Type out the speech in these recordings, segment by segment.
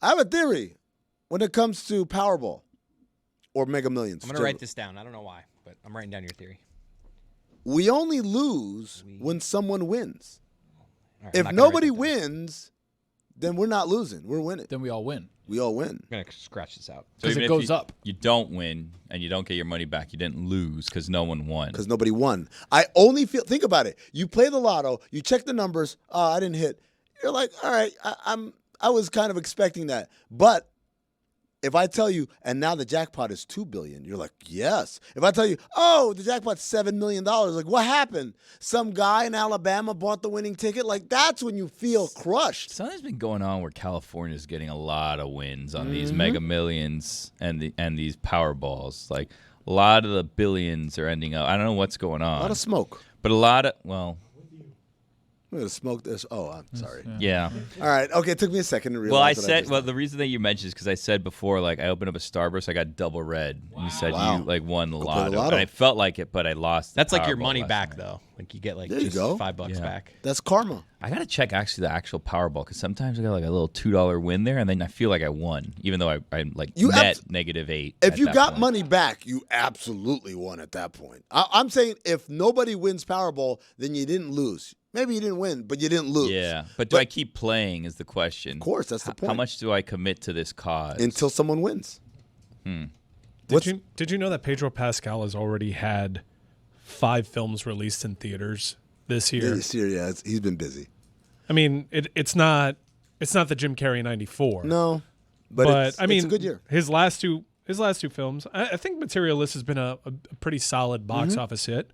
I have a theory when it comes to Powerball or Mega Millions. I'm going to write this down. I don't know why, but I'm writing down your theory. We only lose when someone wins. Right, if nobody wins, then we're not losing. We're winning. Then we all win. We all win. I'm going to scratch this out. Because it goes up. You don't win and you don't get your money back. You didn't lose because no one won. Because nobody won. I only feel. Think about it. You play the lotto. You check the numbers. Oh, I didn't hit. You're like, all right. I was kind of expecting that, but if I tell you, and now the jackpot is $2 billion, you're like, yes. If I tell you, oh, the jackpot's $7 million, like, what happened? Some guy in Alabama bought the winning ticket. Like, that's when you feel crushed. Something's been going on where California is getting a lot of wins on these Mega Millions and these Powerballs. Like, a lot of the billions are ending up. I don't know what's going on. A lot of smoke. But a lot of, well. I'm going to smoke this. Oh, I'm sorry. Yeah. All right. Okay, it took me a second to realize. The reason that you mentioned is because I said before, like, I opened up a Starburst, I got double red. Wow. You said you, like, won the lotto. And I felt like it, but I lost. That's like your money back, though. Like, you get, like, just $5 back. That's karma. I got to check, actually, the actual Powerball, because sometimes I got, like, a little $2 win there, and then I feel like I won, even though I'm like, net -8. If you got money back, you absolutely won at that point. I'm saying if nobody wins Powerball, then you didn't lose. Maybe you didn't win, but you didn't lose. Yeah, but do I keep playing is the question. Of course, that's the point. How much do I commit to this cause? Until someone wins. Did you know that Pedro Pascal has already had 5 films released in theaters this year? This year, yeah. He's been busy. I mean, it's not the Jim Carrey 94. No, but I mean, it's a good year. His last two films, I think Materialist has been a pretty solid box office hit.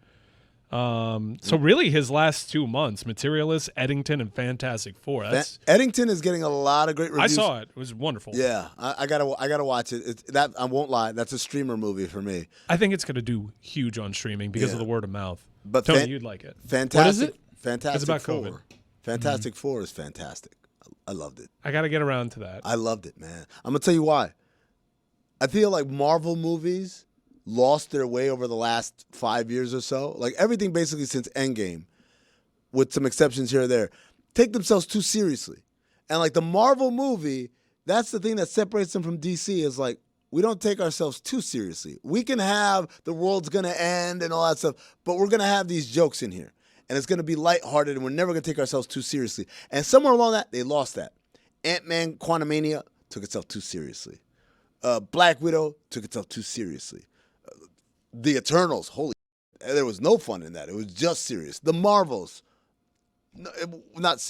So really his last 2 months, Materialist, Eddington, and Fantastic Four. Eddington is getting a lot of great reviews. I saw it. It was wonderful. Yeah, I gotta watch it. I won't lie. That's a streamer movie for me. I think it's gonna do huge on streaming because of the word of mouth. But Tony, you'd like it. Fantastic. What is it? Fantastic It's about Four. COVID. Fantastic Four is fantastic. I loved it. I got to get around to that. I loved it, man. I'm gonna tell you why. I feel like Marvel movies lost their way over the last 5 years or so. Like everything basically since Endgame, with some exceptions here or there, take themselves too seriously. And like the Marvel movie, that's the thing that separates them from DC is like, we don't take ourselves too seriously. We can have the world's going to end and all that stuff, but we're going to have these jokes in here. And it's going to be lighthearted and we're never going to take ourselves too seriously. And somewhere along that, they lost that. Ant-Man Quantumania took itself too seriously. Black Widow took itself too seriously. The Eternals, holy there was no fun in that. It was just serious. The Marvels, not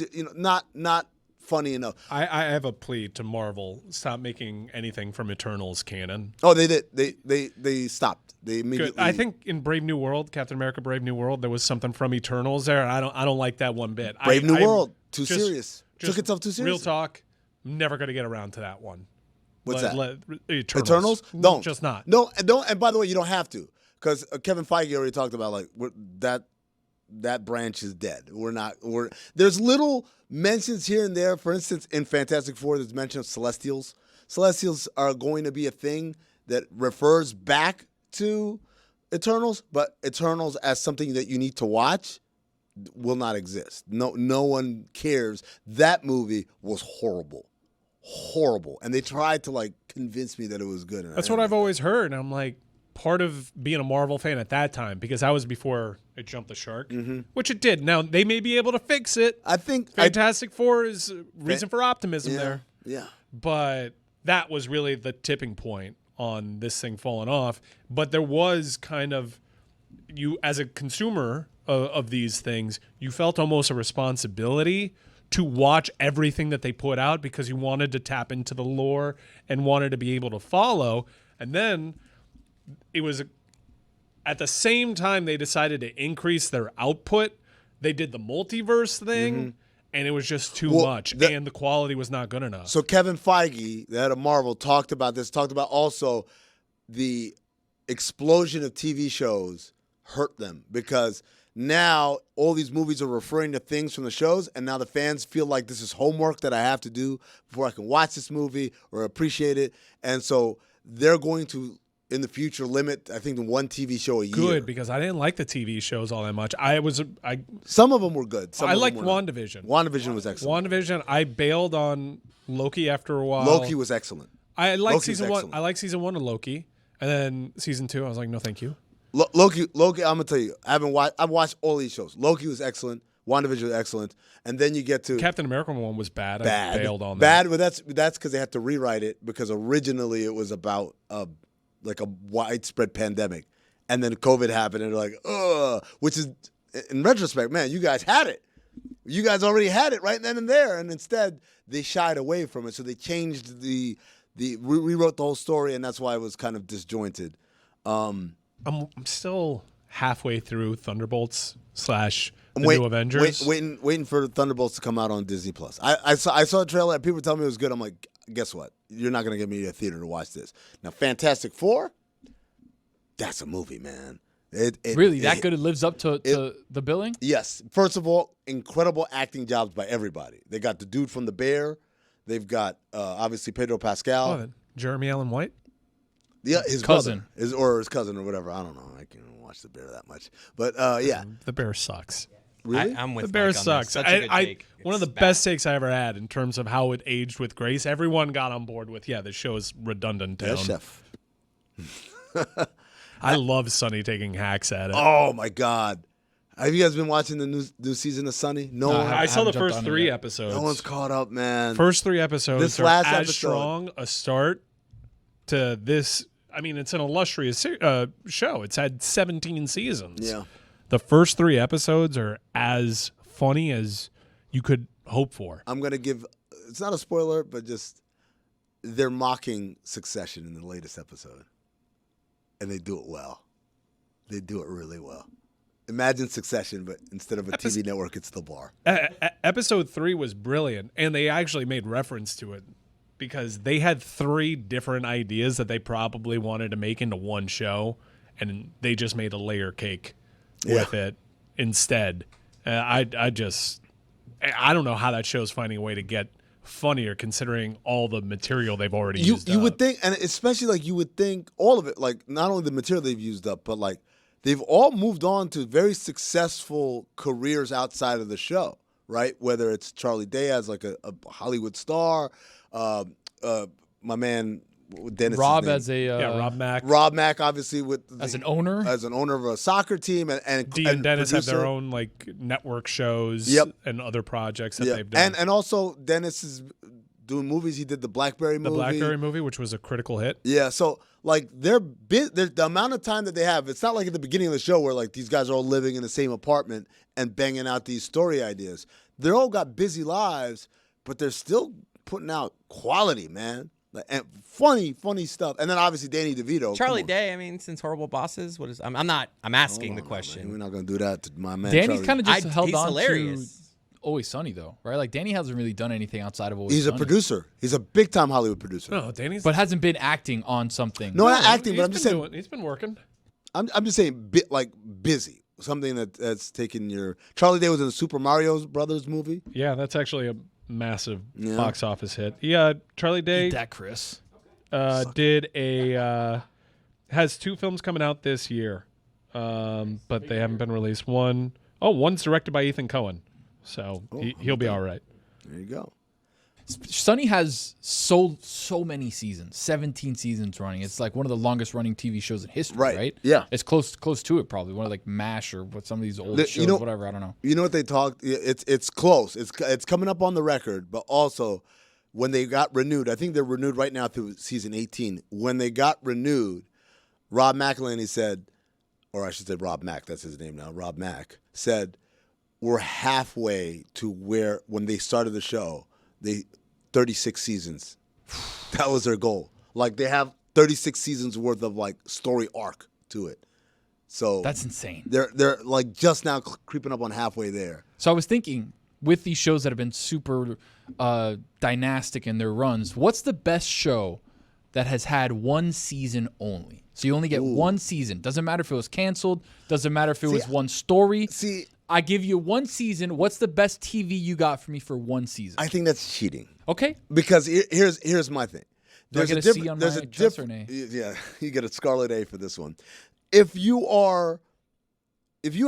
funny enough. I have a plea to Marvel: stop making anything from Eternals canon. Oh, they did. They stopped. They immediately. Good. I think in Brave New World, Captain America: Brave New World, there was something from Eternals there. I don't like that one bit. Brave New World, too serious. Took itself too seriously. Real talk. Never going to get around to that one. What's that? Eternals? Don't. Just not. No, and don't. And by the way, you don't have to, because Kevin Feige already talked about like that branch is dead. There's little mentions here and there. For instance, in Fantastic Four, there's mention of Celestials. Celestials are going to be a thing that refers back to Eternals, but Eternals as something that you need to watch will not exist. No one cares. That movie was horrible. And they tried to like convince me that it was good. That's what I've always heard. And I'm like, part of being a Marvel fan at that time, because that was before it jumped the shark, which it did. Now they may be able to fix it. I think Fantastic Four is a reason for optimism there. Yeah. But that was really the tipping point on this thing falling off. But there was kind of, you as a consumer of these things, you felt almost a responsibility to watch everything that they put out because you wanted to tap into the lore and wanted to be able to follow. And then it was at the same time they decided to increase their output, they did the multiverse thing, and it was just too much, and the quality was not good enough. So Kevin Feige, the head of Marvel, talked about this, talked about also the explosion of TV shows hurt them because now all these movies are referring to things from the shows, and now the fans feel like this is homework that I have to do before I can watch this movie or appreciate it. And so they're going to in the future limit, I think, to one TV show a year. Good, because I didn't like the TV shows all that much. Some of them were good. I liked WandaVision. WandaVision was excellent. WandaVision, I bailed on Loki after a while. Loki was excellent. I liked season 1. I liked season 1 of Loki, and then season 2, I was like, no, thank you. Loki. I'm gonna tell you, I've watched all these shows. Loki was excellent. WandaVision was excellent, and then you get to Captain America one was bad. I bailed on that. Bad, but that's because they had to rewrite it because originally it was about like a widespread pandemic, and then COVID happened, and they're like, ugh. Which is, in retrospect, man, you guys had it. You guys already had it right then and there, and instead they shied away from it. So they changed rewrote the whole story, and that's why it was kind of disjointed. I'm still halfway through Thunderbolts / New Avengers. Waiting for Thunderbolts to come out on Disney Plus. I saw a trailer and people were telling me it was good. I'm like, guess what? You're not gonna get me to a theater to watch this. Now, Fantastic Four, that's a movie, man. Really, that good? It lives up to the billing? Yes. First of all, incredible acting jobs by everybody. They got the dude from The Bear. They've got obviously Pedro Pascal. Jeremy Allen White. Yeah, his cousin, his cousin or whatever. I don't know. I can't watch The Bear that much, but yeah, The Bear sucks. Really? I'm with The Bear Mike on sucks. This. Such a good take. One of the best takes I ever had in terms of how it aged with grace. Everyone got on board with, the show is redundant. Yeah, chef. I love Sonny taking hacks at it. Oh my God! Have you guys been watching the new season of Sunny? No, I saw the first 3 episodes. No one's caught up, man. First 3 episodes. This last episode, strong a start to this. I mean, it's an illustrious show. It's had 17 seasons. Yeah. The first 3 episodes are as funny as you could hope for. I'm going to give, it's not a spoiler, but just they're mocking Succession in the latest episode. And they do it well. They do it really well. Imagine Succession, but instead of a TV network, it's the bar. Episode 3 was brilliant, and they actually made reference to it because they had 3 different ideas that they probably wanted to make into one show, and they just made a layer cake with it instead. I don't know how that show's finding a way to get funnier considering all the material they've already used up. You would think, and especially like you would think all of it, like not only the material they've used up, but like they've all moved on to very successful careers outside of the show, right? Whether it's Charlie Day as like a Hollywood star, my man Dennis. Rob as a Rob Mack. Rob Mack, obviously, as an owner of a soccer team, and Dee and Dennis have their own like network shows and other projects that they've done. And also Dennis is doing movies. He did the Blackberry movie. The Blackberry movie, which was a critical hit. Yeah, so like the amount of time that they have, it's not like at the beginning of the show where like these guys are all living in the same apartment and banging out these story ideas. They're all got busy lives, but they're still putting out quality, man. And funny stuff. And then obviously Danny DeVito. Charlie Day, I mean, since Horrible Bosses, what is I'm asking the question. We're not gonna do that to my man. Danny's kind of just held on hilarious. to Always Sunny though, right? Like Danny hasn't really done anything outside of Always He's Sunny. a producer. He's a big time Hollywood producer. No, Danny's but hasn't been acting on something. No, not acting, but I'm just saying he's been working. I'm just saying busy. Something that's taken your Charlie Day was in the Super Mario Brothers movie. Yeah, that's actually a massive box office hit. Yeah, Charlie Day. Eat that, Chris. Has 2 films coming out this year, but they haven't been released. One's directed by Ethan Cohen, so he'll be all right. There you go. Sunny has so many seasons, 17 seasons running. It's like one of the longest running TV shows in history, right? Yeah, it's close to it probably. One of like MASH or what some of these old shows, whatever. I don't know. You know what they talked? It's close. It's coming up on the record, but also. When they got renewed, I think they're renewed right now through season 18. When they got renewed, Rob McElhenney said, or I should say Rob Mack, that's his name now, Rob Mack, said, we're halfway to where, when they started the show, 36 seasons. That was their goal. Like, they have 36 seasons worth of, like, story arc to it. So that's insane. They're like, just now creeping up on halfway there. So I was thinking, with these shows that have been super dynastic in their runs, what's the best show that has had 1 season only? So you only get 1 season. Doesn't matter if it was canceled. Doesn't matter if it was one story. I give you 1 season. What's the best TV you got for me for 1 season? I think that's cheating. Okay. Because here's my thing. Do I get a C on my chest or an A? Yeah, you get a scarlet A for this one. If you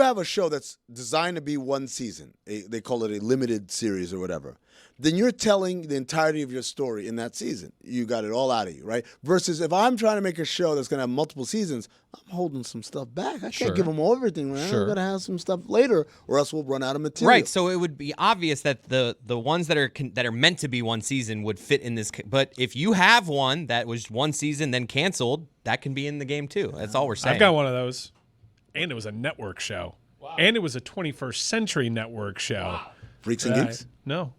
have a show that's designed to be one season, they call it a limited series or whatever, then you're telling the entirety of your story in that season. You got it all out of you, right? Versus if I'm trying to make a show that's going to have multiple seasons, I'm holding some stuff back. I can't give them all everything, man. I'm going to have some stuff later, or else we'll run out of material. Right, so it would be obvious that the ones that are meant to be one season would fit in this. But if you have one that was one season then canceled, that can be in the game too. That's all we're saying. I've got one of those. And it was a network show. Wow. And it was a 21st Century Network show. Wow. Freaks and Geeks? No.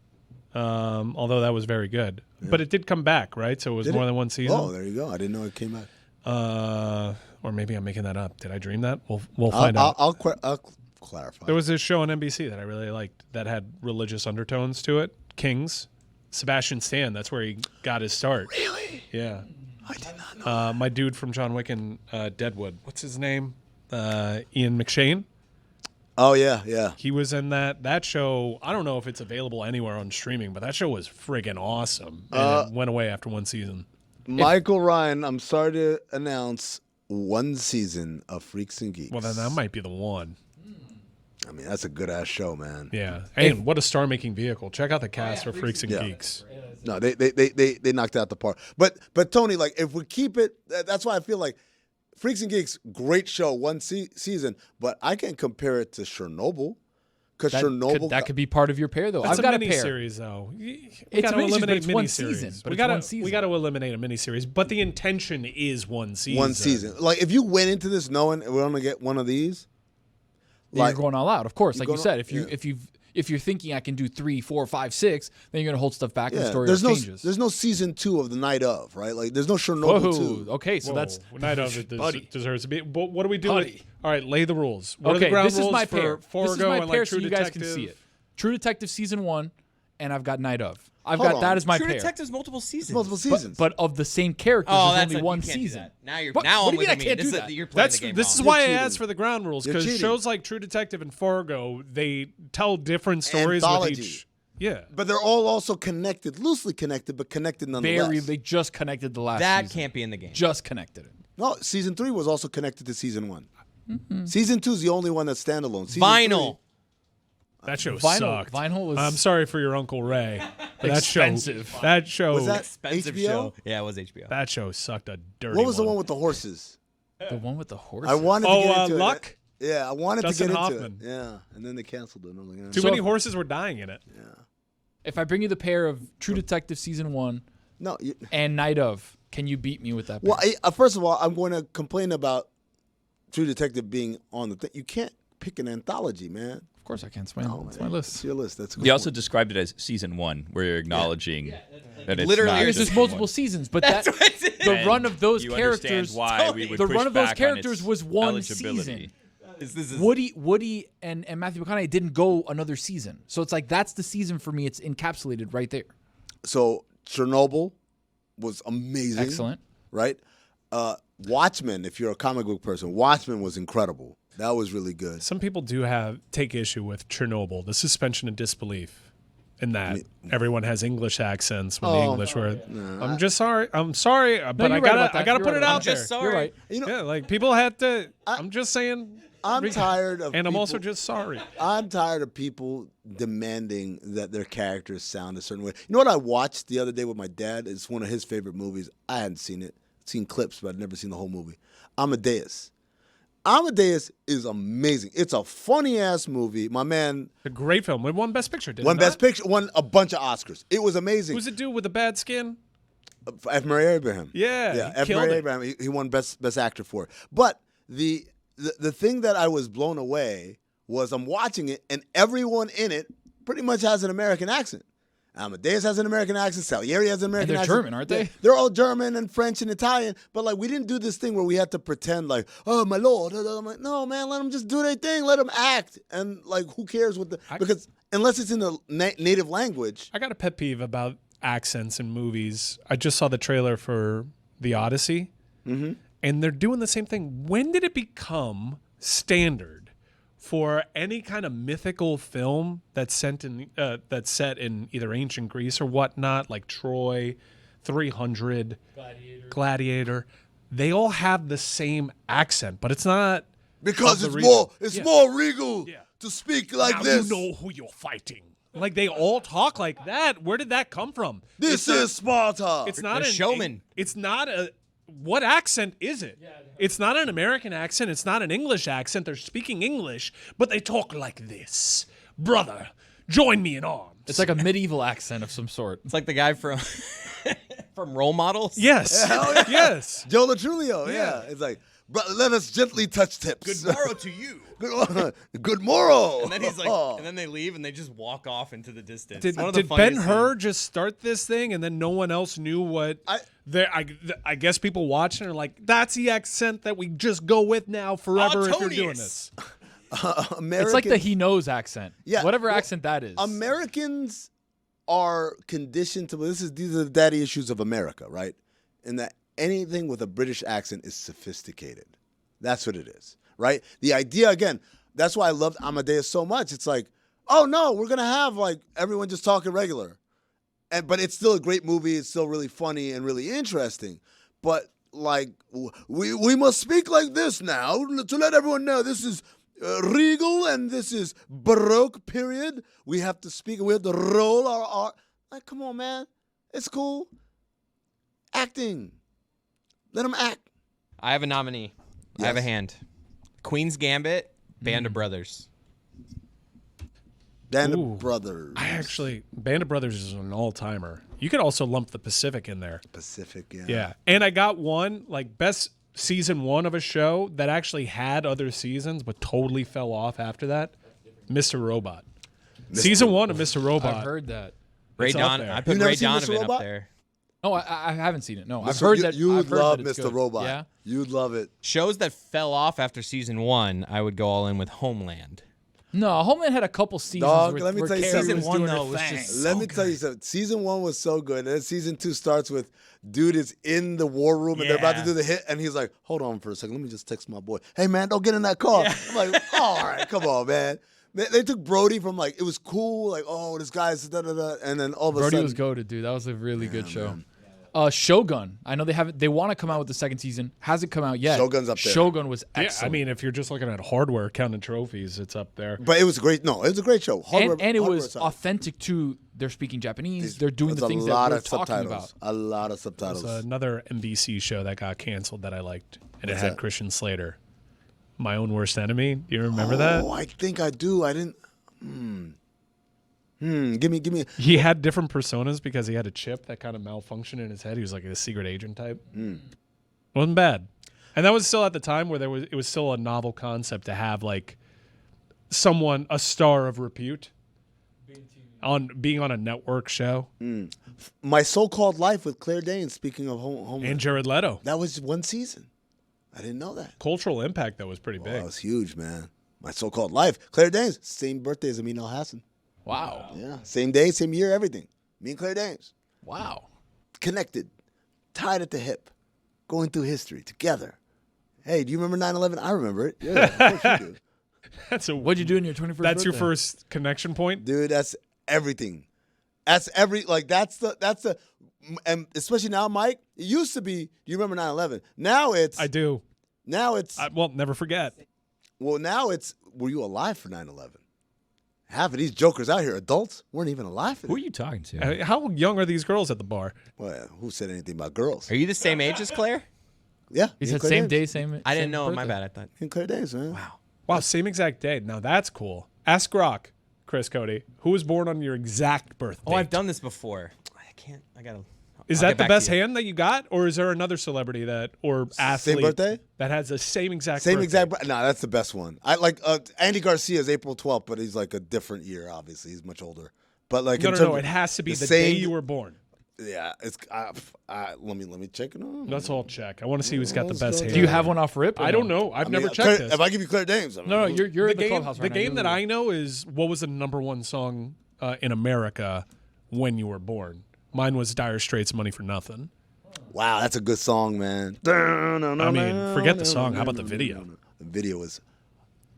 Although that was very good. Yeah. But it did come back, right? So it was more than one season? Oh, there you go. I didn't know it came back. Or maybe I'm making that up. Did I dream that? We'll find out. I'll clarify. There was this show on NBC that I really liked that had religious undertones to it. Kings. Sebastian Stan. That's where he got his start. Really? Yeah. I did not know my dude from John Wick and Deadwood. What's his name? Ian McShane. Oh, yeah. He was in that show. I don't know if it's available anywhere on streaming, but that show was friggin' awesome. And it went away after one season. Michael Ryan, I'm sorry to announce one season of Freaks and Geeks. Well, then that might be the one. I mean, that's a good-ass show, man. Yeah. And what a star-making vehicle. Check out the cast for Freaks and Geeks. No, they knocked it out the park. But Tony, like, if we keep it, that's why I feel like Freaks and Geeks, great show, one season, but I can't compare it to Chernobyl. Because Chernobyl... That could be part of your pair, though. That's I've got a mini pair. Series, though. It's a mini-series, but it's one season. We got to eliminate a miniseries, but the intention is one season. One season. Like, if you went into this knowing we're going to get one of these... You're going all out, of course. Like you said, if you're thinking I can do 3, 4, 5, 6, then you're gonna hold stuff back and the story changes. There's no season 2 of the Night of, right? Like there's no Chernobyl 2. Okay, so that's Night of it deserves to be. But what do we do? All right, lay the rules. What are the ground this is rules my for pair. Fargo This is my and pair, like so True you Detective? guys can see it. True Detective season 1, and I've got Night of. I've Hold got on. that as my True pair. Detective's multiple seasons. Multiple seasons. But of the same characters, there's only one season. Now you're What now do I'm you mean with I me. can't do that? You're playing the game This is wrong. why I cheating. asked for the ground rules, You're because cheating. shows like True Detective and Fargo, they tell different stories Anthology. with each. Yeah. But they're all also connected, loosely connected, but connected nonetheless. They just connected the last That season. can't be in the game. Just connected it. No, season 3 was also connected to season 1. Mm-hmm. Season 2 is the only one that's standalone. Season Vinyl. 3, That show Vinyl sucked. Vinyl was I'm sorry for your Uncle Ray. But expensive. That show. was that Expensive HBO? show. Yeah, it was HBO. That show sucked a dirty. What was the one with the horses? the one with the horses. I wanted to get into Luck? it. Yeah, I wanted Dustin to get Hoffman. into it. Yeah, and then they canceled it. I'm like, Too many horses were dying in it. If I bring you the pair of True Detective season 1 No. and Night of, can you beat me with that pair? Well, first of all, I'm going to complain about True Detective being on the thing. You can't pick an anthology, man. Of course I can. It's my list. It's your list. That's a good He also point. described it as season 1, where you're acknowledging that it's Literally, not Because just there's multiple one. seasons, but the And run of those you understand characters, why we would the push run of those back on characters its was one eligibility. season. Woody and Matthew McConaughey didn't go another season, so it's like that's the season for me. It's encapsulated right there. So Chernobyl was amazing. Excellent. Right? Watchmen, if you're a comic book person, Watchmen was incredible. That was really good. Some people do take issue with Chernobyl, the suspension of disbelief, in that everyone has English accents when the English were. I'm just sorry. I'm sorry, but I gotta put it out there. Just sorry. You're right. Yeah, like people had to. I'm just saying. I'm tired of And I'm people, also just sorry. I'm tired of people demanding that their characters sound a certain way. You know what I watched the other day with my dad? It's one of his favorite movies. I hadn't seen it. Seen clips, but I'd never seen the whole movie. Amadeus. Amadeus is amazing. It's a funny-ass movie. My man... A great film. It won Best Picture, didn't it? Won Best Picture. Won a bunch of Oscars. It was amazing. Who's the dude with the bad skin? F. Murray Abraham. Yeah, F. killed Murray it. Abraham. He won Best Actor for it. But the thing that I was blown away was I'm watching it, and everyone in it pretty much has an American accent. Amadeus has an American accent. Salieri has an American accent. they're German, aren't they? Yeah, they're all German and French and Italian. But like we didn't do this thing where we had to pretend like, oh my lord. I'm like, no man, let them just do their thing. Let them act. And like, who cares what because unless it's in the native language. I got a pet peeve about accents in movies. I just saw the trailer for The Odyssey, and they're doing the same thing. When did it become standard for any kind of mythical film that's set in either ancient Greece or whatnot, like Troy, 300, Gladiator. They all have the same accent, but it's not because of the it's more regal to speak like now this. You know who you're fighting. Like they all talk like that. Where did that come from? This is Sparta. It's not They're showman. It's not a. What accent is it? It's not an American accent. It's not an English accent. They're speaking English, but they talk like this. Brother, join me in arms. It's like a medieval accent of some sort. It's like the guy from from Role Models. Yes. Yes. Joe Latrulio, yeah. It's like, brother, let us gently touch tips. Good morrow to you. Good morrow. And then he's like, and then they leave and they just walk off into the distance. Did One of the Ben funniest Hur things. just start this thing and then no one else knew what? I guess people watching are like, that's the accent that we just go with now forever if you're doing this. It's like the he knows accent. Yeah. Whatever accent that is. Americans are conditioned to these are the daddy issues of America, right? In that anything with a British accent is sophisticated. That's what it is, right? The idea, again, that's why I loved Amadeus so much. It's like, oh no, we're gonna have like everyone just talking regular, but it's still a great movie. It's still really funny and really interesting. But like, we must speak like this now to let everyone know this is regal and this is Baroque period. We have to speak. We have to roll our R. Like, come on, man, it's cool. Acting. Let them act. I have a nominee. I have a hand. Queen's Gambit, Band of Brothers. Band of Brothers. Band of Brothers is an all-timer. You could also lump the Pacific in there. Pacific, yeah. Yeah. And I got one, like, best season one of a show that actually had other seasons but totally fell off after that. Mr. Robot. Season one of Mr. Robot. I've heard that. Ray It's up Don. there. I put You never Ray seen Mr. Donovan Robot? up there. No, I haven't seen it. No, I've heard that. You would I've heard love that it's Mr. good. Robot. Yeah. You'd love it. Shows that fell off after season one, I would go all in with Homeland. No, Homeland had a couple seasons. Dog, where, let me where tell you Carrie something. was Season one, doing her though, was thing. just- Let me tell you something. Season one was so good. And then season two starts with dude is in the war room and they're about to do the hit. And he's like, hold on for a second. Let me just text my boy. Hey, man, don't get in that car. I'm like, all right, come on, man. They took Brody from like, it was cool. Like, oh, this guy's da-da-da. And then all of a Brody sudden. was goated, dude. That was a really good show. Shogun. I know they want to come out with the second season. Hasn't come out yet. Shogun's up there. Shogun was Yeah, excellent. I mean, if you're just looking at hardware, counting trophies, it's up there. But it was great. No, it was a great show. and it hardware was aside. authentic to they're speaking Japanese. They're doing the There's things a that lot we're of talking subtitles. about. A lot of subtitles. There's another NBC show that got canceled that I liked, and What's it had that? Christian Slater. My Own Worst Enemy. Do you remember that? Oh, I think I do. I didn't. Give me. He had different personas because he had a chip that kind of malfunctioned in his head. He was like a secret agent type. Wasn't bad. And that was still at the time where it was still a novel concept to have like someone, a star of repute, being on a network show. My So-Called Life with Claire Danes, speaking of home. And Jared Leto. That was one season. I didn't know that. Cultural impact that was pretty Oh, big. that was huge, man. My So-Called Life. Claire Danes, same birthday as Amin Al-Hassan. Wow. Yeah, same day, same year, everything. Me and Claire Danes. Wow. Connected, tied at the hip, going through history together. Hey, do you remember 9/11? I remember it. Yeah, of course you do. That's a What'd you do in your 21st That's your birthday? first connection point. Dude, that's everything. That's the, and especially now, Mike, it used to be, do you remember 9/11? Now it's, I do. now it's, Well, never forget. now it's, were you alive for 9/11? Half of these jokers out here, adults, weren't even alive for Who are that. you talking to? How young are these girls at the bar? Well, who said anything about girls? Are you the same age as Claire? Yeah. He me said and Claire same Danes. day, same. I didn't same know. My birthday. bad. I thought. Me and Claire Danes, man. Wow, same exact day. Now that's cool. Ask Rock, Chris Cody, who was born on your exact birthday. Oh, I've done this before. I can't. I gotta. Is I'll that get the back best to you. hand that you got, or is there another celebrity that or athlete birthday? that has the same exact Same birthday? exact. No, that's the best one. I like Andy Garcia's April 12th, but he's like a different year. Obviously, he's much older. But like, No. It has to be the day you were born. Yeah, it's. Let me check it out. Let's all check. I want to see who's got the best hand. Do you have one off rip? or I don't no? know. I've I mean, never checked Claire, this. if I give you Claire Danes, No, you're in the game, clubhouse right the now. game You're that leading. I know is what was the number one song in America when you were born. Mine was Dire Straits' "Money for Nothing." Wow, that's a good song, man. I mean, forget the song. How about the video? The video is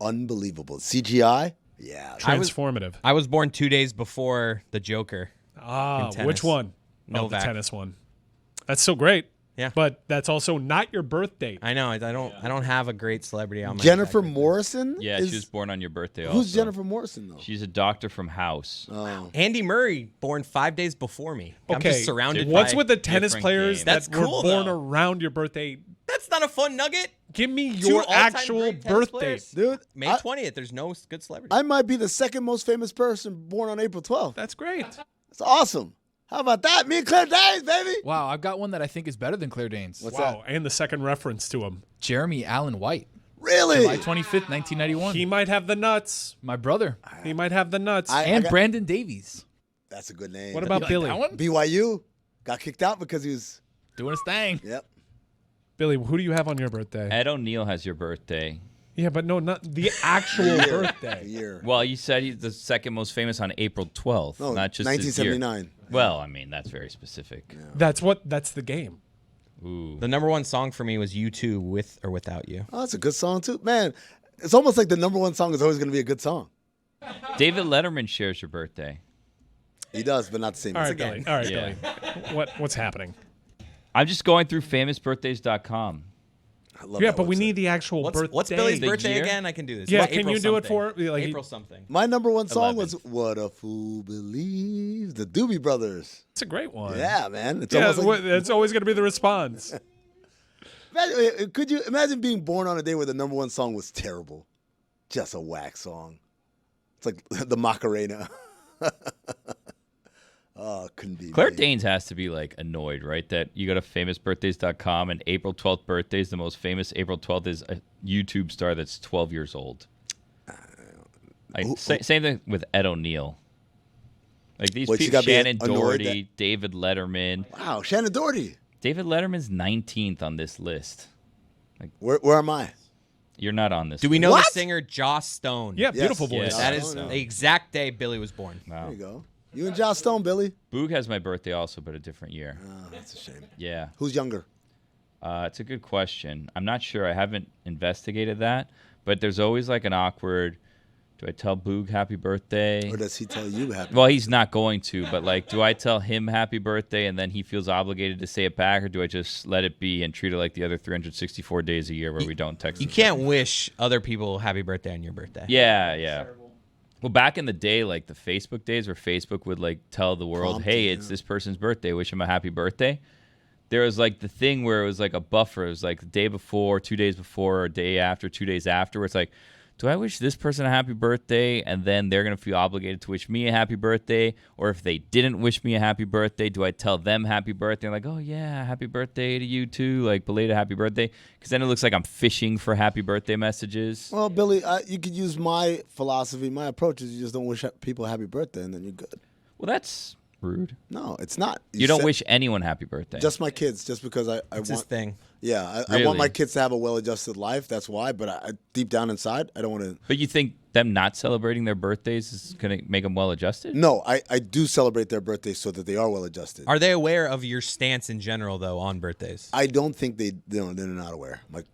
unbelievable. CGI, yeah. Transformative. I was born 2 days before the Joker. Ah, tennis. which one? Oh, the Novak. tennis one. That's so great. Yeah. But that's also not your birth date. I know. I don't have a great celebrity on my Jennifer birthday. Morrison? Yeah, she was born on your birthday also. Who's Jennifer Morrison, though? She's a doctor from House. Oh. Andy Murray, born 5 days before me. I'm Okay. just surrounded What's by with the tennis different players games. that That's were cool, born though. around your birthday? That's not a fun nugget. Give me Two your all-time actual great tennis birthday. players. Dude, May 20th. There's no good celebrity. I might be the second most famous person born on April 12th. That's great. That's awesome. How about that? Me and Claire Danes, baby. Wow, I've got one that I think is better than Claire Danes. What's Wow. And the second reference to him. Jeremy Allen White, Really? July 25th, 1991. He might have the nuts. My brother. He might have the nuts. And got- Brandon Davies. That's a good name. What You about like Billy? that one? BYU? Got kicked out because he was. Doing his thing. Yep. Billy, who do you have on your birthday? Ed O'Neill has your birthday. Yeah, but no, not the actual The birthday. year. Well, you said he's the second most famous on April 12th, No, not just his year. 1979. Well, I mean, that's very specific. That's the game. Ooh. The number one song for me was U2 with or without you. Oh, that's a good song, too. Man, it's almost like the number one song is always going to be a good song. David Letterman shares your birthday. He does, but not the same All as right, the Billy. guy. All right, Yeah. Billy. What's happening? I'm just going through famousbirthdays.com. I love Yeah, that but we website. need the actual birthday. What's Billy's The birthday year? again? I can do this. Yeah, It's can April you do it something. for like April something? My number one song was 11th. What a Fool Believes, the Doobie Brothers. It's a great one. Yeah, man. It's Yeah, almost like. it's always going to be the response. Could you imagine being born on a day where the number one song was terrible? Just a whack song. It's like the Macarena. Oh, couldn't be. Claire me. Danes has to be like annoyed, right? That you go to famousbirthdays.com and April 12th birthdays, the most famous April 12th is a YouTube star that's 12 years old. Same thing with Ed O'Neill. Like these Wait, she people, gotta be Shannon annoyed Doherty, David Letterman. Wow, Shannon Doherty. David Letterman's 19th on this list. Where am I? You're not on this Do we list. know What? the singer Joss Stone? Yeah, Yes. beautiful voice. Yes. That is Oh, no. the exact day Billy was born. There Wow. you go. You and Josh Stone, Billy. Boog has my birthday also, but a different year. Oh, that's a shame. Yeah. Who's younger? It's a good question. I'm not sure. I haven't investigated that, but there's always like an awkward, do I tell Boog happy birthday? Or does he tell you happy? Well, he's not going to, but like, do I tell him happy birthday and then he feels obligated to say it back, or do I just let it be and treat it like the other 364 days a year where we don't text You each other? can't wish other people happy birthday on your birthday. Yeah, yeah. Well, back in the day, like the Facebook days where Facebook would like tell the world, Prompt hey, you, it's yeah. this person's birthday, wish him a happy birthday. There was like the thing where it was like a buffer. It was like the day before, 2 days before, or a day after, 2 days after, where it's like, do I wish this person a happy birthday and then they're going to feel obligated to wish me a happy birthday? Or if they didn't wish me a happy birthday, do I tell them happy birthday? I'm like, oh, yeah, happy birthday to you too, like belated happy birthday. Because then it looks like I'm fishing for happy birthday messages. Well, Billy, you could use my philosophy. My approach is you just don't wish people happy birthday, and then you're good. Well, that's rude. No, it's not. You don't said- wish anyone happy birthday. Just my kids, just because I It's his want. thing. Yeah, I want my Really? kids to have a well-adjusted life. That's why. But I deep down inside, I don't want to. But you think them not celebrating their birthdays is going to make them well-adjusted? No, I do celebrate their birthdays so that they are well-adjusted. Are they aware of your stance in general, though, on birthdays? I don't think they're not aware. Like,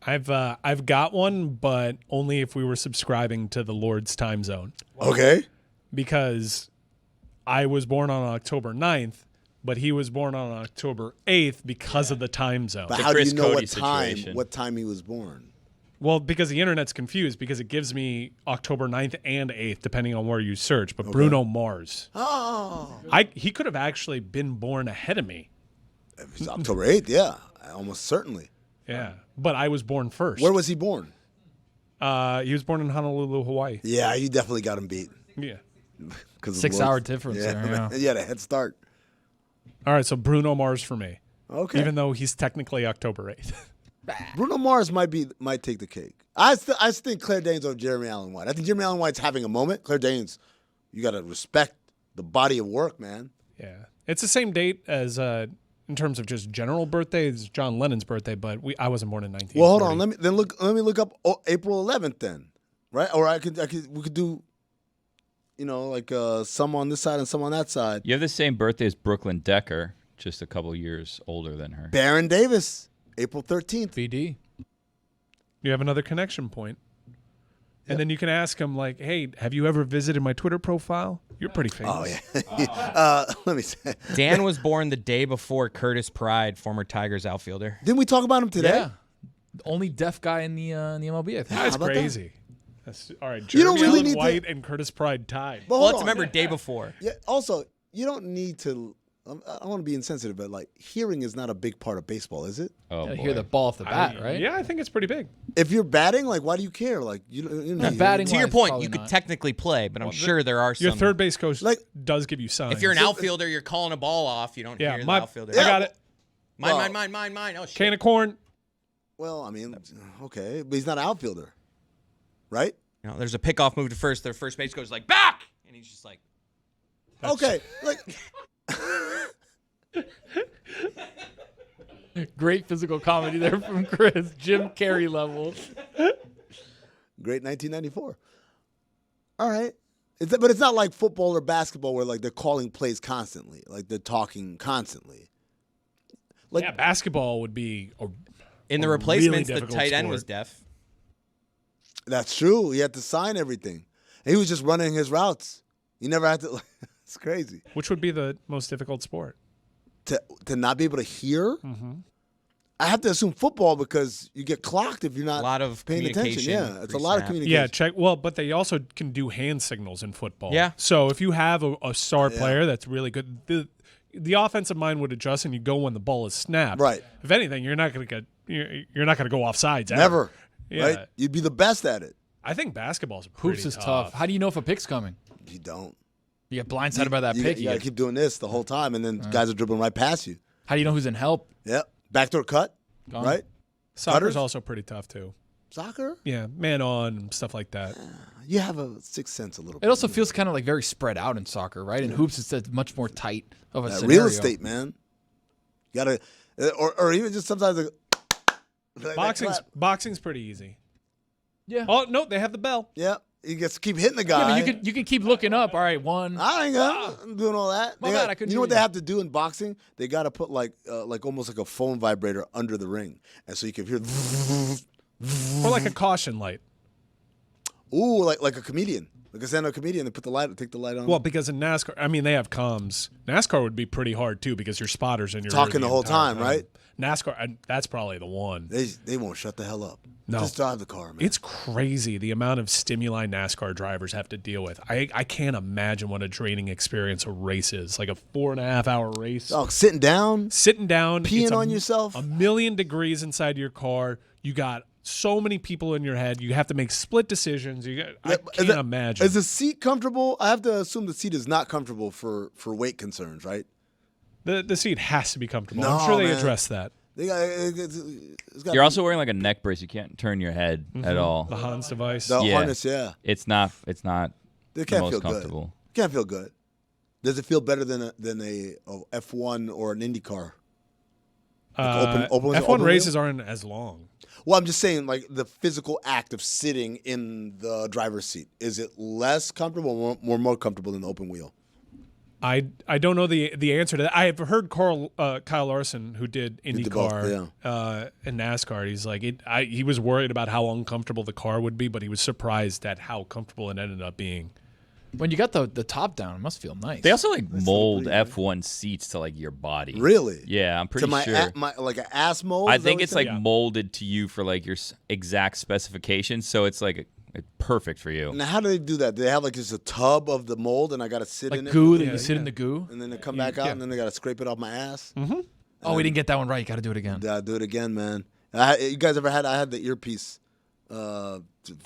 I've got one, but only if we were subscribing to the Lord's time zone. okay, Because I was born on October 9th, but he was born on October 8th because of the time zone. but The how do Chris you know Cody what time he was born? Well, because the internet's confused because it gives me October 9th and 8th, depending on where you search. But Bruno Mars. Oh, He could have actually been born ahead of me. if it's October 8th. Yeah, almost certainly. Yeah. But I was born first. Where was he born? He was born in Honolulu, Hawaii. Yeah, you definitely got him beat. Yeah. 'Cause of 6 the hour looks. difference Yeah, there, yeah. you had a head start. All right, so Bruno Mars for me. Okay. Even though he's technically October 8th. Bruno Mars might take the cake. I think Claire Danes over Jeremy Allen White. I think Jeremy Allen White's having a moment. Claire Danes, you got to respect the body of work, man. Yeah. It's the same date as in terms of just general birthdays, John Lennon's birthday, but I wasn't born in 1940. Well, hold on. Let me look up April 11th then, right? Or we could do, like some on this side and some on that side. You have the same birthday as Brooklyn Decker, just a couple years older than her. Baron Davis, April 13th. BD. You have another connection point. And then you can ask him, like, hey, have you ever visited my Twitter profile? You're pretty famous. Oh, yeah. Let me say. Dan was born the day before Curtis Pride, former Tigers outfielder. Didn't we talk about him today? Yeah. The only deaf guy in the MLB, I think. That's How about crazy. That's, all right, You don't Jeremy really Allen need White to- and Curtis Pride tied. But Well, hold let's on. remember day before. Yeah. Also, you don't need to. I don't want to be insensitive, but like hearing is not a big part of baseball, is it? Oh, You boy. hear the ball off the bat, right? Yeah, I think it's pretty big. If you're batting, like, why do you care? Like, you don't need batting- To your Wise, point, probably you could not. technically play, but I'm sure there are Your some. third base coach Like- does give you signs. If you're an outfielder, you're calling a ball off. You don't yeah, hear the my, outfielder. I got it. Mine. Oh, shit. Can of corn. Well, I mean, okay, but he's not an outfielder, right? You know, there's a pickoff move to first. Their first base coach is like, back! And he's just like, Okay, like Great physical comedy there from Chris. Jim Carrey level. great 1994. All right, but it's not like football or basketball where like they're calling plays constantly, like they're talking constantly. Like, Yeah, basketball would be in the A replacements, really the difficult tight end sport. was deaf. that's true. He had to sign everything. And he was just running his routes. He never had to. It's crazy which would be the most difficult sport. to not be able to hear. I have to assume football because you get clocked if you're not A lot of paying attention. communication Yeah, it's a lot of pre-snap. communication. Yeah, check. Well, but they also can do hand signals in football. Yeah. So if you have a star player that's really good, the offensive mind would adjust and you go when the ball is snapped. Right. If anything, you're not going to go off sides. Never. Yeah. Right? You'd be the best at it. I think basketball's pretty Hoops is tough. How do you know if a pick's coming? You don't. You get blindsided by that you, pick. You gotta keep doing this the whole time, and then guys are dribbling right past you. How do you know who's in help? Yep. Backdoor cut. Gone. Right. Soccer's Cutters? also pretty tough too. Soccer. Yeah, man on and stuff like that. You have a sixth sense a little It bit. also feels kind of like very spread out in soccer, right? In hoops, it's much more tight of a That scenario. real estate, man. You gotta, or even just sometimes like Boxing's pretty easy. Yeah. Oh no, they have the bell. Yeah. You just keep hitting the Yeah, guy. but you can keep looking up. All right, one. I ain't I'm doing all that. My They bad, got- I couldn't you know what hear they you. have to do in boxing? They got to put like almost like a phone vibrator under the ring, and so you can hear. Or like a caution light. Ooh, like a comedian, like a stand-up comedian. They put the light, take the light on. Well, because in NASCAR, I mean, they have comms. NASCAR would be pretty hard too because your spotters in your Talking ear the whole entire time, right? NASCAR, that's probably the one. they won't shut the hell up. No. Just drive the car, man. It's crazy the amount of stimuli NASCAR drivers have to deal with. I can't imagine what a draining experience a race is. Like a 4.5 hour race. oh, sitting down. Sitting down. Peeing it's on yourself. A million degrees inside your car. You got so many people in your head. You have to make split decisions. I can't imagine. Is the seat comfortable? I have to assume the seat is not comfortable for weight concerns, right? The seat has to be comfortable. No, I'm sure they man. address that. They got, it's got You're also wearing like a neck brace. You can't turn your head at all. The Hans device. the Yeah. harness. Yeah, It's not they the can't most feel comfortable. good. Can't feel good. Does it feel better than a F1 or an IndyCar? open F1 wheel? races aren't as long. Well, I'm just saying, like the physical act of sitting in the driver's seat, is it less comfortable or more comfortable than the open wheel? I don't know the answer to that. I have heard Kyle Larson, who did IndyCar and NASCAR. He's like he was worried about how uncomfortable the car would be, but he was surprised at how comfortable it ended up being. When you got the top down, it must feel nice. They also like mold F1 seats to like your body. Really? Yeah, I'm pretty to my, sure. like an ass mold? I Is that think what it's you're like saying? molded to you for like your exact specifications, so it's like perfect for you. Now, how do they do that? Do they have like just a tub of the mold and I got to sit like in goo it? that you sit in the goo. And then they come back out and then they got to scrape it off my ass? Mm-hmm. Oh, we didn't get that one right. Got to do it again. Yeah, do it again, man. You guys ever had? I had the earpiece for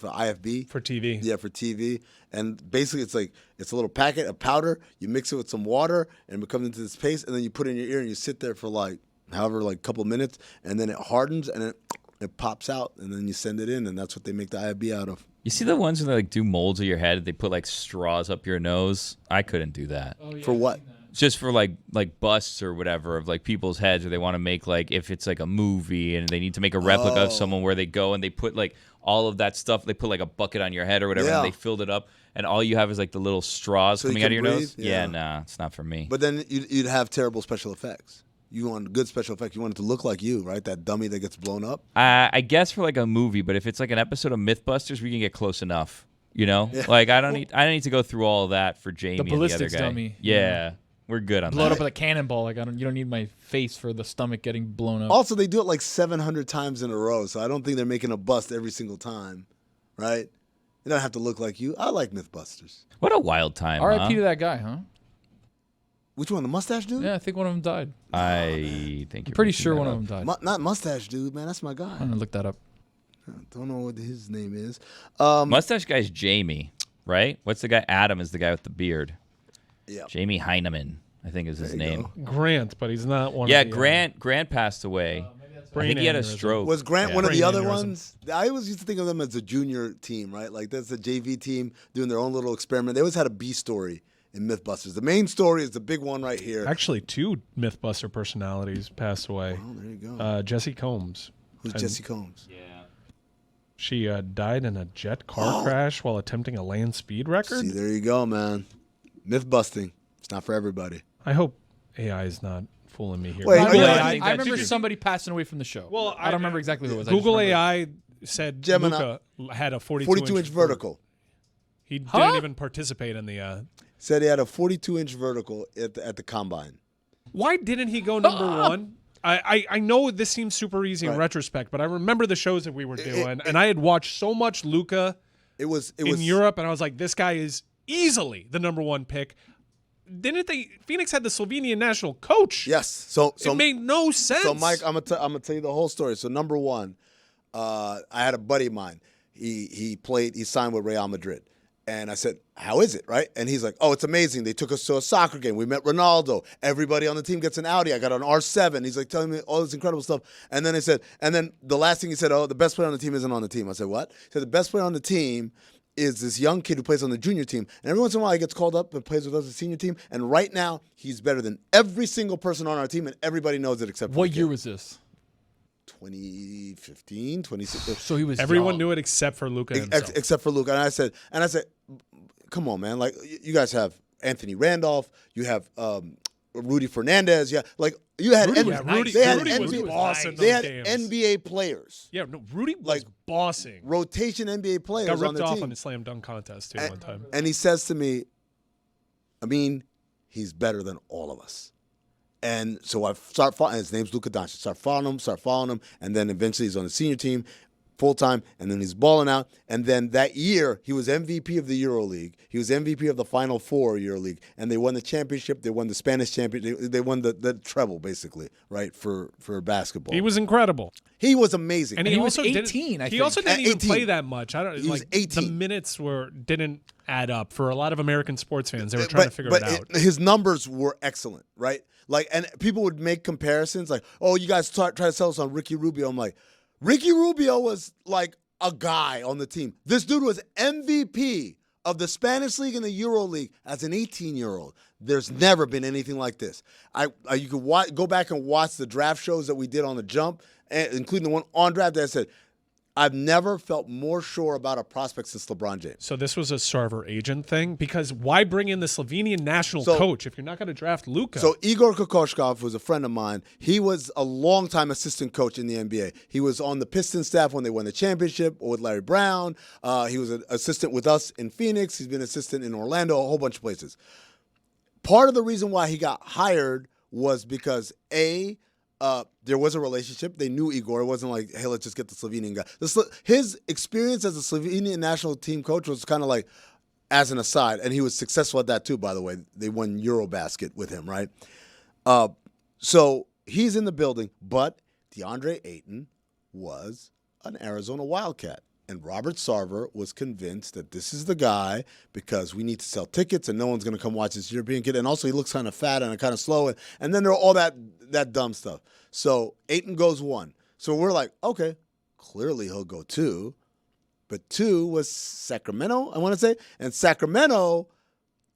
IFB. For TV. Yeah, for TV. And basically, it's a little packet of powder. You mix it with some water, and it comes into this paste, and then you put it in your ear, and you sit there for like a couple minutes, and then it hardens, and it pops out, and then you send it in, and that's what they make the IFB out of. You see the ones where they like do molds of your head? They put like straws up your nose. I couldn't do that. For what? Just for like busts or whatever of like people's heads, or they want to make like if it's like a movie and they need to make a replica of someone where they go and they put like all of that stuff. They put like a bucket on your head or whatever, Yeah. and they filled it up, and all you have is like the little straws So you coming out of can your breathe? nose. Yeah. Nah, it's not for me. But then you'd have terrible special effects. You want good special effects. You want it to look like you, right? That dummy that gets blown up. I guess for like a movie, but if it's like an episode of MythBusters, we can get close enough. You know, like I don't need to go through all of that for Jamie The and the other ballistics guy. dummy. Yeah, we're good on Blow it that. up with a cannonball. Like you don't need my face for the stomach getting blown up. Also, they do it like 700 times in a row, so I don't think they're making a bust every single time, right? It don't have to look like you. I like MythBusters. What a wild time! R.I.P. to Huh? that guy, huh? Which one, the mustache dude? Yeah, I think one of them died. I think I'm pretty sure one of them died. Not mustache dude, man. That's my guy. I'm gonna look that up. Don't know what his name is. Mustache guy's Jamie, right? What's the guy? Adam is the guy with the beard. Yeah. Jamie Heineman, I think is his name. Grant, but he's not one. Yeah, of the, Grant passed away. I brain think he had a aneurysm. stroke. Was Grant one of the Brain other aneurysm. ones? I always used to think of them as a junior team, right? Like that's a JV team doing their own little experiment. They always had a B story in MythBusters. The main story is the big one right here. Actually, 2 MythBuster personalities passed away. Oh, there you go. Jesse Combs. Who's and Jesse Combs? Yeah. She died in a jet car crash while attempting a land speed record. See, there you go, man. Myth busting. It's not for everybody. I hope AI is not fooling me here. Wait, I, yeah, I, think I that's remember true. somebody passing away from the show. Well, I don't remember exactly who it was. I just Google remember- AI said Gemini. Luka had a 42-inch vertical. He didn't even participate in the. Said he had a 42-inch vertical at the combine. Why didn't he go number one? I know this seems super easy in Right. retrospect, but I remember the shows that we were doing, and I had watched so much Luka It was in Europe, and I was like, this guy is easily the number one pick. Didn't they? Phoenix had the Slovenian national coach. Yes. So it made no sense. So Mike, I'm gonna tell you the whole story. So number one, I had a buddy of mine. He signed with Real Madrid. And I said, how is it, right? And he's like, oh, it's amazing. They took us to a soccer game. We met Ronaldo. Everybody on the team gets an Audi. I got an R7. He's like telling me all this incredible stuff. And then the last thing he said, oh, the best player on the team isn't on the team. I said, what? He said, the best player on the team is this young kid who plays on the junior team. And every once in a while he gets called up and plays with us, the senior team. And right now he's better than every single person on our team, and everybody knows it except for What the year kid. was this? 2015, 2016. So he was Everyone young. knew it except for Luka himself. Except for Luka. And I said, come on, man. Like, you guys have Anthony Randolph. You have Rudy Fernandez. Yeah, like you had Rudy was nice. they had Rudy was NBA, boss in they those had games. NBA players, Yeah, no, Rudy was Like, bossing. rotation NBA players Got on ripped the off team. on the slam dunk contest too one time. And he says to me, I mean, he's better than all of us. And so I start following. His name's Luka Doncic. Start following him, and then eventually he's on the senior team full time, and then he's balling out. And then that year, he was MVP of the EuroLeague. He was MVP of the Final Four EuroLeague, and they won the championship. They won the Spanish championship. They won the treble, basically, right, for basketball. He was incredible. He was amazing. And he was also 18, didn't, I He think. also didn't At even 18. play that much. I don't He was like 18. the minutes didn't add up for a lot of American sports fans. They were trying to figure it out. His numbers were excellent, right? Like, and people would make comparisons, like, "Oh, you guys try to sell us on Ricky Rubio." I'm like, Ricky Rubio was like a guy on the team. This dude was MVP of the Spanish League and the Euro League as an 18-year-old. There's never been anything like this. You could go back and watch the draft shows that we did on the jump, including the one on draft day. I said, I've never felt more sure about a prospect since LeBron James. So this was a server agent thing, because why bring in the Slovenian national coach if you're not going to draft Luka? So Igor Kakoskov was a friend of mine. He was a longtime assistant coach in the NBA. He was on the Pistons staff when they won the championship with Larry Brown. He was an assistant with us in Phoenix. He's been an assistant in Orlando, a whole bunch of places. Part of the reason why he got hired was because, there was a relationship. They knew Igor. It wasn't like, hey, let's just get the Slovenian guy. His experience as a Slovenian national team coach was kind of like as an aside, and he was successful at that too, by the way. They won Eurobasket with him, right? So he's in the building, but DeAndre Ayton was an Arizona Wildcat. And Robert Sarver was convinced that this is the guy because we need to sell tickets and no one's going to come watch this European kid. And also he looks kind of fat and kind of slow. And then there are all that dumb stuff. So Ayton goes 1. So we're like, okay, clearly he'll go 2. But 2 was Sacramento, I want to say. And Sacramento,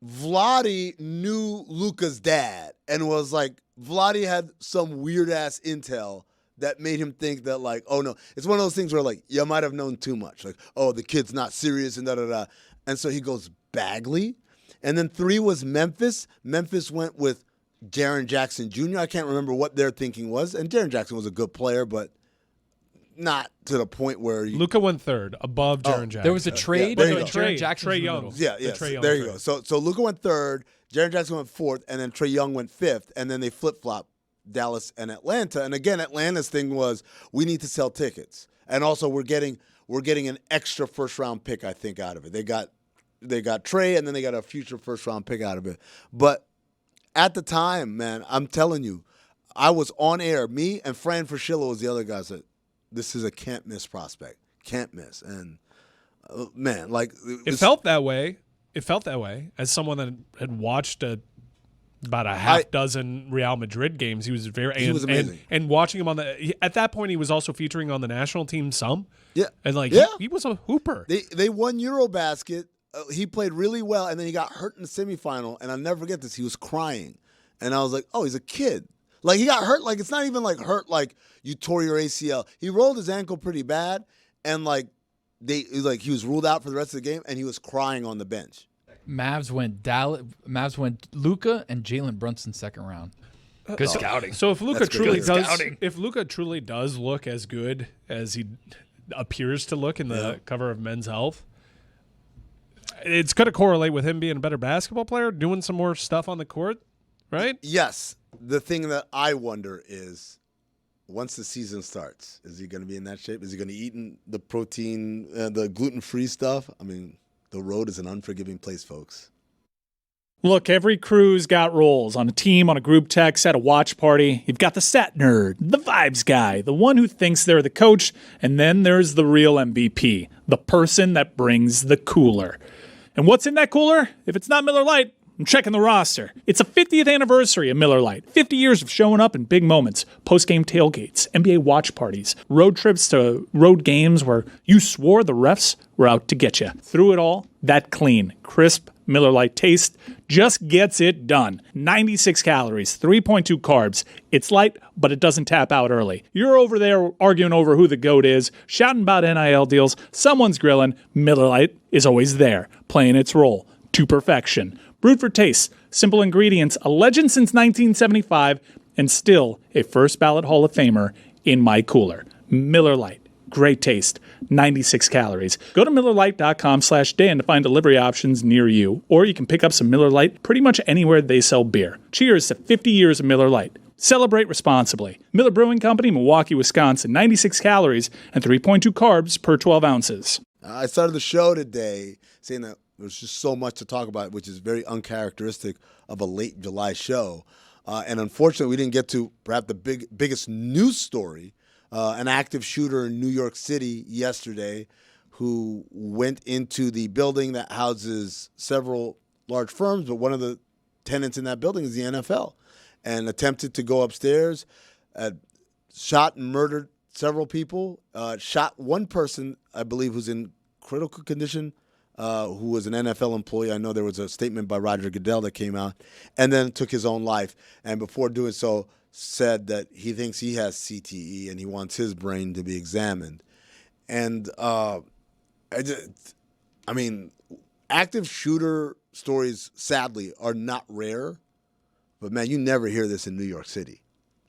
Vlade knew Luka's dad and was like, Vlade had some weird-ass intel that made him think that, like, oh, no. It's one of those things where, like, you might have known too much. Like, oh, the kid's not serious and da-da-da. And so he goes Bagley. And then 3 was Memphis. Memphis went with Jaren Jackson Jr. I can't remember what their thinking was. And Jaren Jackson was a good player, but not to the point where Luka went third, above Jaren Jackson. There was a trade. there you go. Jaren Jackson Trae Young. Yeah, The yes. Trae Young There you trade. go. So Luka went third, Jaren Jackson went fourth, and then Trae Young went fifth, and then they flip-flopped Dallas and Atlanta. And again, Atlanta's thing was we need to sell tickets. And also we're getting an extra first-round pick, I think, out of it. They got Trae, and then they got a future first-round pick out of it. But at the time, man, I'm telling you, I was on air. Me and Fran Fraschilla was the other guys that this is a can't-miss prospect. Can't miss. And, man, like... It felt that way. It felt that way. As someone that had watched about a half dozen Real Madrid games, he was was amazing. And watching him at that point, he was also featuring on the national team some. Yeah. And, he was a hooper. They won Eurobasket. He played really well, and then he got hurt in the semifinal, and I'll never forget this. He was crying. And I was like, oh, he's a kid. Like, he got hurt. Like, it's not even like hurt like you tore your ACL. He rolled his ankle pretty bad, and he was ruled out for the rest of the game, and he was crying on the bench. Mavs went Luka and Jalen Brunson second round. Good scouting. So if Luka That's truly does look as good as he appears to look in the cover of Men's Health, it's going to correlate with him being a better basketball player, doing some more stuff on the court, right? Yes. The thing that I wonder is, once the season starts, is he going to be in that shape? Is he going to eat the protein, the gluten-free stuff? I mean, the road is an unforgiving place, folks. Look, every crew's got roles. On a team, on a group text, at a watch party. You've got the stat nerd, the vibes guy, the one who thinks they're the coach, and then there's the real MVP, the person that brings the cooler. And what's in that cooler? If it's not Miller Lite, I'm checking the roster. It's the 50th anniversary of Miller Lite. 50 years of showing up in big moments. Post-game tailgates, NBA watch parties, road trips to road games where you swore the refs were out to get you. Through it all, that clean, crisp Miller Lite taste just gets it done. 96 calories, 3.2 carbs. It's light, but it doesn't tap out early. You're over there arguing over who the GOAT is, shouting about NIL deals. Someone's grilling. Miller Lite is always there, playing its role to perfection. Brewed for taste, simple ingredients, a legend since 1975, and still a first ballot Hall of Famer in my cooler. Miller Lite. Great taste. 96 calories. Go to MillerLite.com/Dan to find delivery options near you, or you can pick up some Miller Lite pretty much anywhere they sell beer. Cheers to 50 years of Miller Lite. Celebrate responsibly. Miller Brewing Company, Milwaukee, Wisconsin. 96 calories and 3.2 carbs per 12 ounces. I started the show today saying that there's just so much to talk about, which is very uncharacteristic of a late July show. And unfortunately, we didn't get to perhaps the biggest news story. An active shooter in New York City yesterday who went into the building that houses several large firms, but one of the tenants in that building is the NFL, and attempted to go upstairs, shot and murdered several people, shot one person, I believe, who's in critical condition, who was an NFL employee. I know there was a statement by Roger Goodell that came out, and then took his own life. And before doing so, said that he thinks he has CTE and he wants his brain to be examined. And active shooter stories, sadly, are not rare. But, man, you never hear this in New York City.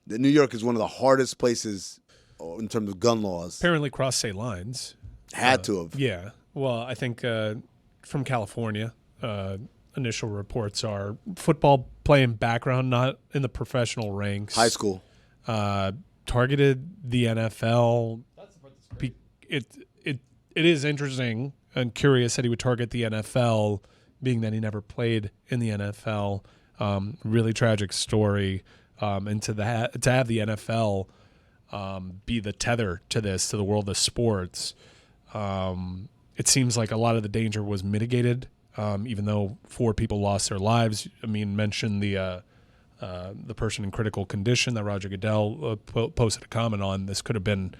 New York is one of the hardest places in terms of gun laws. Apparently crossed state lines. Had to have. Yeah. Well, I think from California, initial reports are football playing background, not in the professional ranks. High school. Targeted the NFL. It is interesting and curious that he would target the NFL, being that he never played in the NFL. Really tragic story. And to have the NFL be the tether to this, to the world of sports, it seems like a lot of the danger was mitigated. Even though 4 people lost their lives. I mean, mentioned the person in critical condition that Roger Goodell posted a comment on. This could have been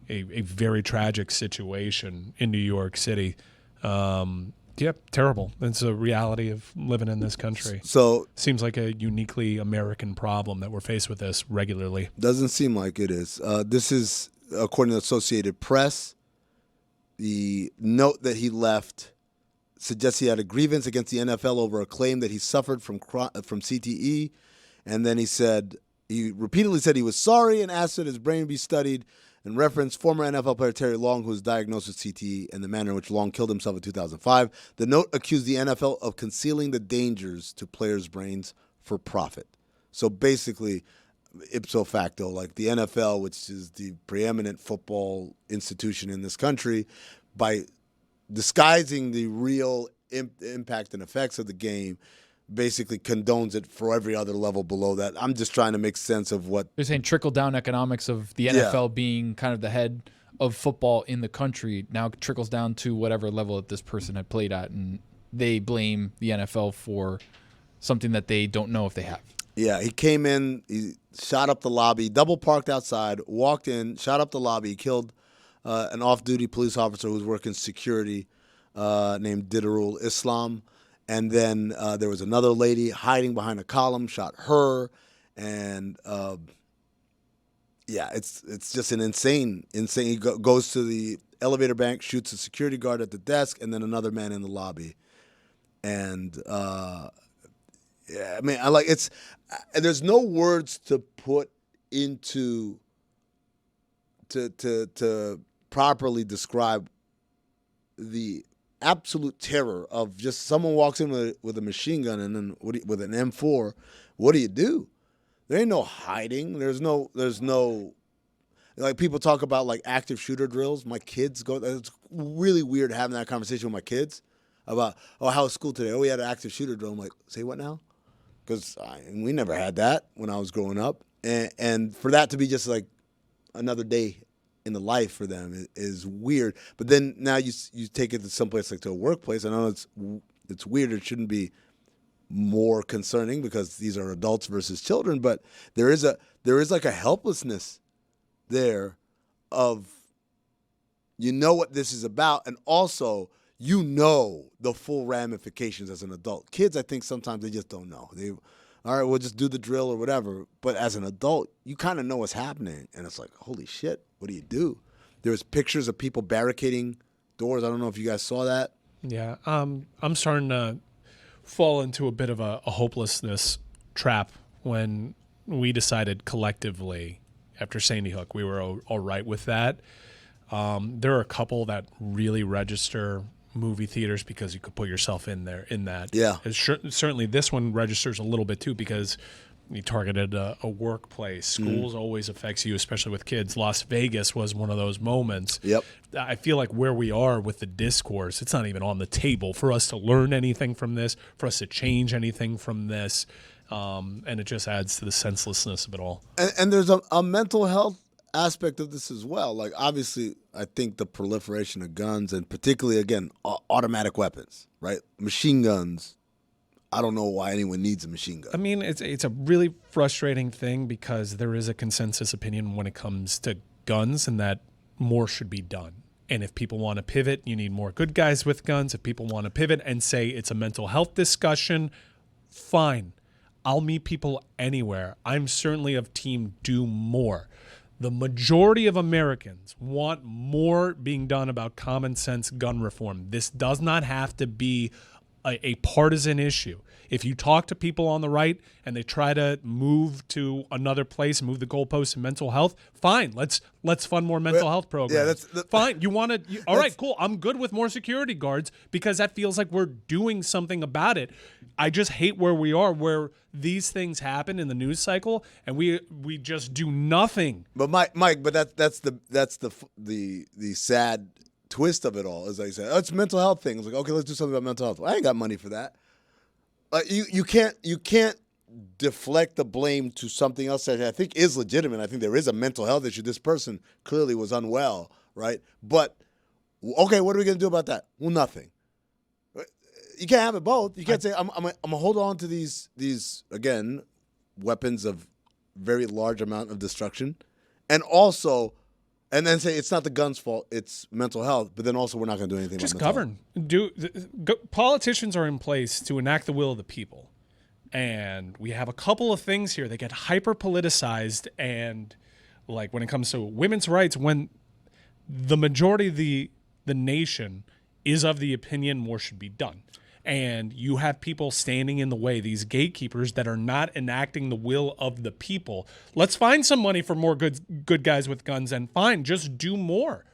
a very tragic situation in New York City. Terrible. It's a reality of living in this country. So seems like a uniquely American problem that we're faced with this regularly. Doesn't seem like it is. This is, according to the Associated Press, the note that he left suggests he had a grievance against the NFL over a claim that he suffered from CTE, And then he repeatedly said he was sorry and asked that his brain be studied, and referenced former NFL player Terry Long, who was diagnosed with CTE, and the manner in which Long killed himself in 2005. The note accused the NFL of concealing the dangers to players' brains for profit. So basically, ipso facto, like the NFL, which is the preeminent football institution in this country, by disguising the real impact and effects of the game, basically condones it for every other level below that. I'm just trying to make sense of what they're saying. Trickle-down economics of the NFL being kind of the head of football in the country now trickles down to whatever level that this person had played at, and they blame the NFL for something that they don't know if they have. Yeah, he came in, he shot up the lobby, double parked outside, walked in, shot up the lobby, killed an off-duty police officer who was working security named Didarul Islam. And then there was another lady hiding behind a column, shot her. And, it's just an insane. He goes to the elevator bank, shoots a security guard at the desk, and then another man in the lobby. And, there's no words to put into to properly describe the absolute terror of just someone walks in with a machine gun and then with an M4. What do? There ain't no hiding. There's no like people talk about like active shooter drills. My kids go. It's really weird having that conversation with my kids about how was school today? We had an active shooter drill. I'm like, say what now? Because we never had that when I was growing up, and for that to be just like another day in the life for them is weird. But then now you take it to someplace like to a workplace. I know it's weird. It shouldn't be more concerning because these are adults versus children. But there is like a helplessness there of what this is about, and also the full ramifications as an adult. Kids, I think sometimes they just don't know. All right, we'll just do the drill or whatever. But as an adult, you kind of know what's happening. And it's like, holy shit, what do you do? There was pictures of people barricading doors. I don't know if you guys saw that. Yeah, I'm starting to fall into a bit of a hopelessness trap when we decided collectively after Sandy Hook we were all right with that. There are a couple that really register movie theaters because you could put yourself in that. Yeah. Certainly this one registers a little bit too because you targeted a workplace. Schools always affects you, especially with kids. Las Vegas was one of those moments. Yep. I feel like where we are with the discourse, it's not even on the table for us to learn anything from this, for us to change anything from this. And it just adds to the senselessness of it all. And there's a mental health aspect of this as well. Like, obviously, I think the proliferation of guns and particularly, again, automatic weapons, right? Machine guns. I don't know why anyone needs a machine gun. I mean, it's a really frustrating thing because there is a consensus opinion when it comes to guns and that more should be done. And if people want to pivot, you need more good guys with guns. If people want to pivot and say it's a mental health discussion, fine. I'll meet people anywhere. I'm certainly of team do more. The majority of Americans want more being done about common sense gun reform. This does not have to be a partisan issue. If you talk to people on the right and they try to move to another place, move the goalposts in mental health, fine. Let's fund more mental health programs. Yeah, fine. You want to? All right, cool. I'm good with more security guards because that feels like we're doing something about it. I just hate where we are, where these things happen in the news cycle, and we just do nothing. But Mike, that's the sad twist of it all. As I said, it's a mental health thing. It's like, okay, let's do something about mental health. Well, I ain't got money for that. You can't deflect the blame to something else that I think is legitimate. I think there is a mental health issue. This person clearly was unwell, right? But okay, what are we going to do about that? Well, nothing. You can't have it both. You can't say I'm gonna hold on to these again weapons of very large amount of destruction, and then say it's not the gun's fault, it's mental health. But then also we're not going to do anything. Just about mental govern. Politicians are in place to enact the will of the people, and we have a couple of things here that get hyper politicized. And like when it comes to women's rights, when the majority of the nation is of the opinion more should be done. and you have people standing in the way, these gatekeepers that are not enacting the will of the people. Let's find some money for more good guys with guns, and fine, just do more.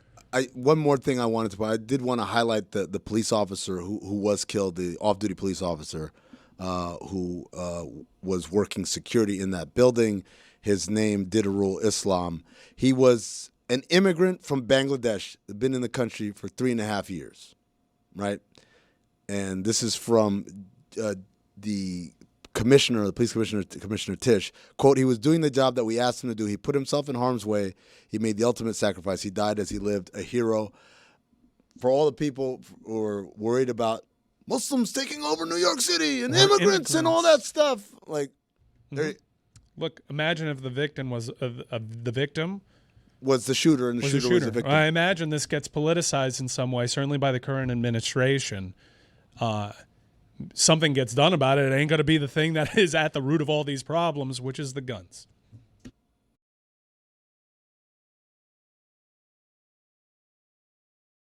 One more thing I wanted to point. I did want to highlight the police officer who was killed, the off-duty police officer who was working security in that building. His name, Didarul Islam. He was an immigrant from Bangladesh, been in the country for 3.5 years, right? And this is from the commissioner, the police commissioner, Commissioner Tish. Quote, he was doing the job that we asked him to do. He put himself in harm's way. He made the ultimate sacrifice. He died as he lived, a hero. For all the people who are worried about Muslims taking over New York City and immigrants and all that stuff, like, look, imagine if the victim was the victim was the shooter and the shooter was the victim. I imagine this gets politicized in some way, certainly by the current administration. Something gets done about it. It ain't going to be the thing that is at the root of all these problems, which is the guns.